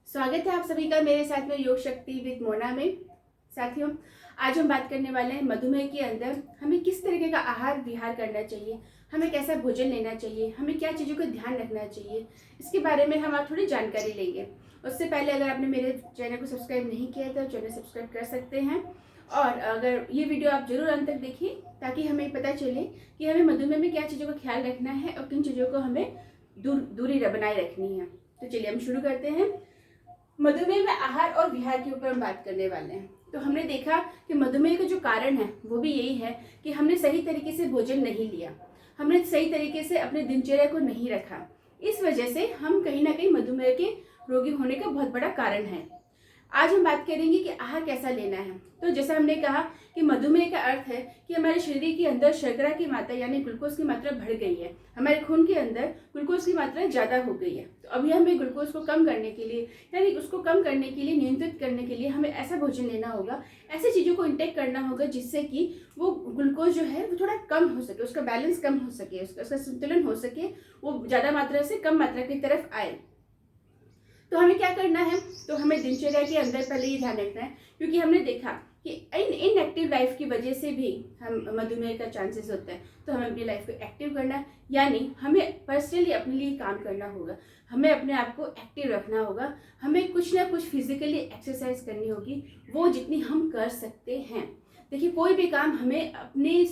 स्वागत है आप सभी का मेरे साथ में योग शक्ति विद मोना में। साथियों, आज हम बात करने वाले हैं मधुमेह के अंदर हमें किस तरीके का आहार विहार करना चाहिए, हमें कैसा भोजन लेना चाहिए, हमें क्या चीज़ों का ध्यान रखना चाहिए, इसके बारे में हम आज थोड़ी जानकारी लेंगे। उससे पहले अगर आपने मेरे चैनल को सब्सक्राइब नहीं किया है तो चैनल सब्सक्राइब कर सकते हैं, और अगर ये वीडियो आप जरूर अंत तक देखिए ताकि हमें पता चले कि हमें मधुमेह में क्या चीज़ों का ख्याल रखना है और किन चीज़ों को हमें दूरी बनाए रखनी है। तो चलिए हम शुरू करते हैं। मधुमेह में आहार और विहार के ऊपर हम बात करने वाले हैं। तो हमने देखा कि मधुमेह का जो कारण है वो भी यही है कि हमने सही तरीके से भोजन नहीं लिया, हमने सही तरीके से अपने दिनचर्या को नहीं रखा। इस वजह से हम कहीं ना कहीं मधुमेह के रोगी होने का बहुत बड़ा कारण है। आज हम बात करेंगे कि आहार कैसा लेना है। तो जैसा हमने कहा कि मधुमेह का अर्थ है कि हमारे शरीर के अंदर शर्करा की मात्रा यानी ग्लूकोज की मात्रा बढ़ गई है, हमारे खून के अंदर ग्लूकोज की मात्रा ज़्यादा हो गई है। तो अभी हमें ग्लूकोज को कम करने के लिए यानी उसको कम करने के लिए, नियंत्रित करने के लिए हमें ऐसा भोजन लेना होगा, ऐसी चीज़ों को इंटेक करना होगा जिससे कि वो ग्लूकोज जो है वो थोड़ा कम हो सके, उसका बैलेंस कम हो सके, उसका संतुलन हो सके, वो ज़्यादा मात्रा से कम मात्रा की तरफ आए। तो हमें क्या करना है, तो हमें दिनचर्या के अंदर पहले ये ध्यान रखना है, क्योंकि हमने देखा कि इनएक्टिव लाइफ की वजह से भी हम मधुमेह का चांसेस होता है। तो हमें अपनी लाइफ को एक्टिव करना है, यानी हमें पर्सनली अपने लिए काम करना होगा, हमें अपने आप को एक्टिव रखना होगा, हमें कुछ ना कुछ फिजिकली एक्सरसाइज करनी होगी, वो जितनी हम कर सकते हैं। देखिए, कोई भी काम हमें अपने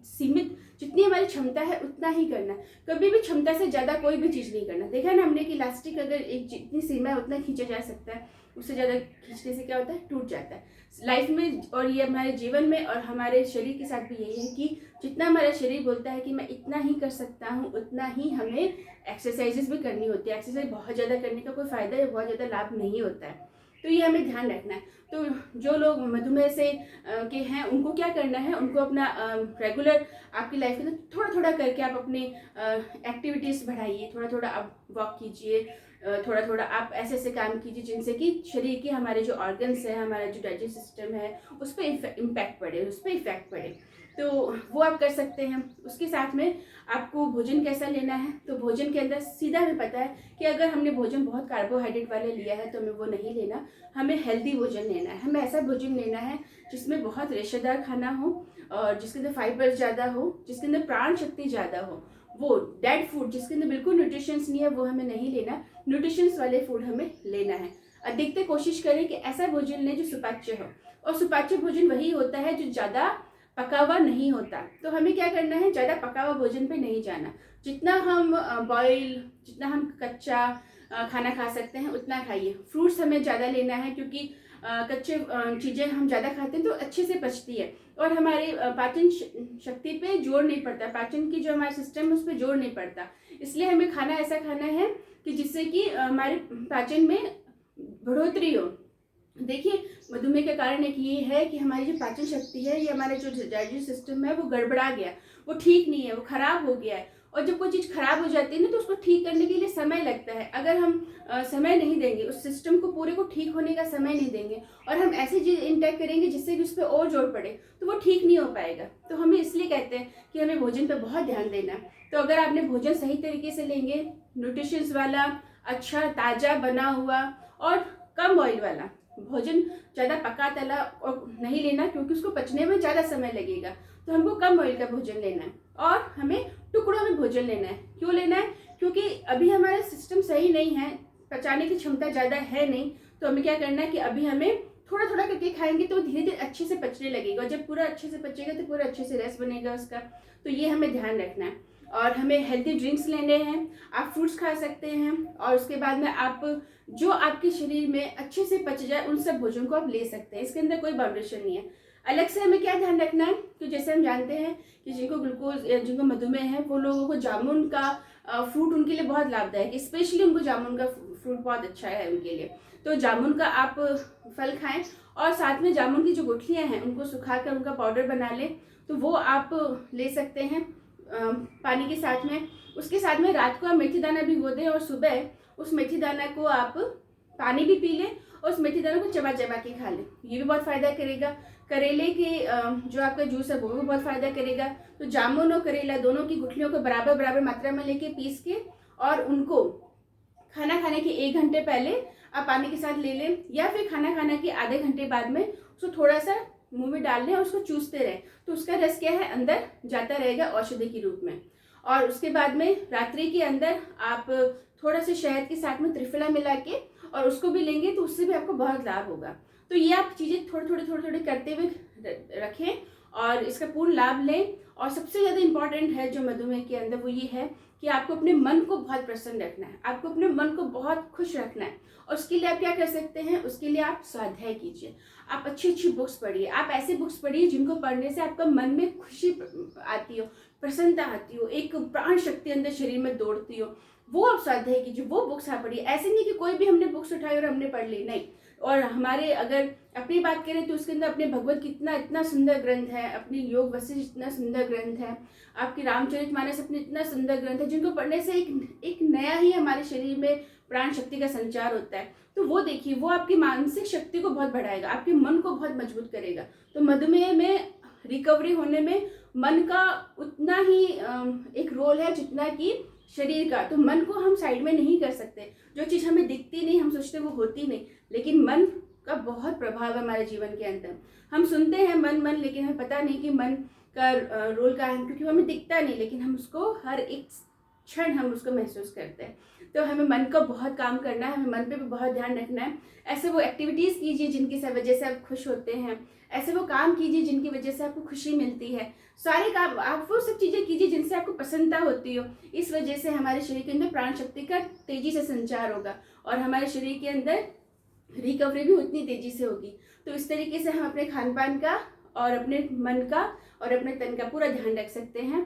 सीमित जितनी हमारी क्षमता है उतना ही करना, कभी भी क्षमता से ज़्यादा कोई भी चीज़ नहीं करना। देखा ना हमने कि इलास्टिक अगर एक जितनी सीमा है उतना खींचा जा सकता है, उससे ज़्यादा खींचने से क्या होता है, टूट जाता है लाइफ में। और ये हमारे जीवन में और हमारे शरीर के साथ भी यही है कि जितना हमारा शरीर बोलता है कि मैं इतना ही कर सकता हूँ, उतना ही हमें एक्सरसाइजेस भी करनी होती है। एक्सरसाइज बहुत ज़्यादा करने का कोई फ़ायदा या बहुत ज़्यादा लाभ नहीं होता है, तो ये हमें ध्यान रखना है। तो जो लोग मधुमेह से के हैं उनको क्या करना है, उनको अपना रेगुलर आपकी लाइफ में थोड़ा थोड़ा करके आप अपनी एक्टिविटीज़ बढ़ाइए, थोड़ा थोड़ा आप वॉक कीजिए, थोड़ा थोड़ा आप ऐसे ऐसे काम कीजिए जिनसे कि शरीर के हमारे जो ऑर्गन्स है, हमारा जो डाइजेस्ट सिस्टम है उस पर इम्पैक्ट पड़े, उस पर इफेक्ट पड़े। तो वो आप कर सकते हैं। उसके साथ में आपको भोजन कैसा लेना है, तो भोजन के अंदर सीधा हमें पता है कि अगर हमने भोजन बहुत कार्बोहाइड्रेट वाले लिया है तो हमें वो नहीं लेना, हमें हेल्दी भोजन लेना है। हमें ऐसा भोजन लेना है जिसमें बहुत रेशेदार खाना हो और जिसके अंदर फाइबर ज़्यादा हो, जिसके अंदर प्राण शक्ति ज़्यादा हो। वो डेड फूड जिसके अंदर बिल्कुल न्यूट्रिशंस नहीं है वो हमें नहीं लेना, न्यूट्रिशंस वाले फूड हमें लेना है। अधिकतर कोशिश करें कि ऐसा भोजन लें जो सुपाच्य हो, और सुपाच्य भोजन वही होता है जो ज़्यादा पका हुआ नहीं होता। तो हमें क्या करना है, ज़्यादा पका हुआ भोजन पे नहीं जाना। जितना हम बॉयल, जितना हम कच्चा खाना खा सकते हैं उतना खाइए। फ्रूट्स हमें ज़्यादा लेना है, क्योंकि कच्चे चीज़ें हम ज़्यादा खाते हैं तो अच्छे से पचती है और हमारे पाचन शक्ति पे जोर नहीं पड़ता, पाचन की जो हमारा सिस्टम है उस पर जोर नहीं पड़ता। इसलिए हमें खाना ऐसा खाना है कि जिससे कि हमारे पाचन में बढ़ोतरी हो। देखिए, मधुमेह का कारण एक ये है कि हमारी जो पाचन शक्ति है, ये हमारे जो डाइजेस्ट सिस्टम है वो गड़बड़ा गया, वो ठीक नहीं है, वो खराब हो गया है। और जब कोई चीज़ खराब हो जाती है ना तो उसको ठीक करने के लिए समय लगता है। अगर हम समय नहीं देंगे, उस सिस्टम को पूरे को ठीक होने का समय नहीं देंगे और हम ऐसी चीज़ इंटेक करेंगे जिससे कि उस पर और जोर पड़े, तो वो ठीक नहीं हो पाएगा। तो हमें इसलिए कहते हैं कि हमें भोजन पर बहुत ध्यान देना है। तो अगर आपने भोजन सही तरीके से लेंगे, न्यूट्रिशंस वाला, अच्छा ताज़ा बना हुआ और कम ऑयल वाला भोजन, ज़्यादा पका तला और नहीं लेना क्योंकि उसको पचने में ज़्यादा समय लगेगा। तो हमको कम ऑयल का भोजन लेना है और हमें टुकड़ों में भोजन लेना है। क्यों लेना है, क्योंकि अभी हमारा सिस्टम सही नहीं है, पचाने की क्षमता ज़्यादा है नहीं। तो हमें क्या करना है कि अभी हमें थोड़ा थोड़ा करके खाएंगे तो धीरे धीरे अच्छे से पचने लगेगा, और जब पूरा अच्छे से पचेगा तो पूरा अच्छे से रस बनेगा उसका। तो ये हमें ध्यान रखना है। और हमें हेल्दी ड्रिंक्स लेने हैं, आप फ्रूट्स खा सकते हैं, और उसके बाद में आप जो आपके शरीर में अच्छे से पच जाए उन सब भोजन को आप ले सकते हैं। इसके अंदर कोई बाउंडेशन नहीं है। अलग से हमें क्या ध्यान रखना है, तो जैसे हम जानते हैं कि जिनको ग्लूकोज या जिनको मधुमेह है वो लोगों को जामुन का फ्रूट उनके लिए बहुत लाभदायक है, स्पेशली उनको जामुन का फ्रूट बहुत अच्छा है उनके लिए। तो जामुन का आप फल खाएं, और साथ में जामुन की जो गुठलियाँ हैं उनको सुखाकर उनका पाउडर बना लें, तो वो आप ले सकते हैं पानी के साथ में। उसके साथ में रात को आप मेथी दाना भिगो दें और सुबह उस मेथी दाना को आप पानी भी पी लें और उस मेथी दाना को चबा चबा के खा लें। ये भी बहुत फ़ायदा करेगा। करेले के जो आपका जूस है वो भी बहुत फ़ायदा करेगा। तो जामुन और करेला दोनों की गुठलियों को बराबर बराबर मात्रा में लेके पीस के और उनको खाना खाने के 1 घंटे पहले आप पानी के साथ ले लें, या फिर खाना खाने के आधे घंटे बाद में उसको थोड़ा सा मुंह में डाल लें और उसको चूसते रहें, तो उसका रस क्या है अंदर जाता रहेगा औषधि के रूप में। और उसके बाद में रात्रि के अंदर आप थोड़ा सा शहद के साथ में त्रिफला मिला के और उसको भी लेंगे तो उससे भी आपको बहुत लाभ होगा। तो ये आप चीज़ें थोड़े थोड़े करते हुए रखें और इसका पूर्ण लाभ लें। और सबसे ज़्यादा इम्पॉर्टेंट है जो मधुमेह के अंदर, वो ये है कि आपको अपने मन को बहुत प्रसन्न रखना है, आपको अपने मन को बहुत खुश रखना है। और उसके लिए आप क्या कर सकते हैं, उसके लिए आप स्वाध्याय कीजिए, आप अच्छी अच्छी बुक्स पढ़िए, आप ऐसी बुक्स पढ़िए जिनको पढ़ने से आपका मन में खुशी आती हो, प्रसन्नता आती हो, एक प्राण शक्ति अंदर शरीर में दौड़ती हो, वो आप स्वाध्याय कीजिए, वो बुक्स आप पढ़िए। ऐसे नहीं कि कोई भी हमने बुक्स उठाई और हमने पढ़ ली, नहीं। और हमारे अगर अपनी बात करें तो उसके अंदर अपने भगवत गीता इतना सुंदर ग्रंथ है, अपनी योग वशिष्ठ इतना सुंदर ग्रंथ है, आपकी रामचरितमानस अपने इतना सुंदर ग्रंथ है, जिनको पढ़ने से एक नया ही हमारे शरीर में प्राण शक्ति का संचार होता है। तो वो देखिए, वो आपकी मानसिक शक्ति को बहुत बढ़ाएगा, आपके मन को बहुत मजबूत करेगा। तो मधुमेह में रिकवरी होने में मन का उतना ही एक रोल है जितना कि शरीर का। तो मन को हम साइड में नहीं कर सकते, जो चीज़ हमें दिखती नहीं, हम सोचते वो होती नहीं, लेकिन मन का बहुत प्रभाव है हमारे जीवन के अंदर। हम सुनते हैं मन मन, लेकिन हमें पता नहीं कि मन का रोल क्या है, क्योंकि हमें दिखता नहीं, लेकिन हम उसको हर एक क्षण हम उसको महसूस करते हैं। तो हमें मन का बहुत काम करना है, हमें मन पे भी बहुत ध्यान रखना है। ऐसे वो एक्टिविटीज़ कीजिए जिनकी वजह से आप खुश होते हैं, ऐसे वो काम कीजिए जिनकी वजह से आपको खुशी मिलती है। सारे काम आप वो सब चीज़ें कीजिए जिनसे आपको प्रसन्नता होती हो। इस वजह से हमारे शरीर के अंदर प्राण शक्ति का तेजी से संचार होगा और हमारे शरीर के अंदर रिकवरी भी उतनी तेजी से होगी। तो इस तरीके से हम अपने खान पान का और अपने मन का और अपने तन का पूरा ध्यान रख सकते हैं।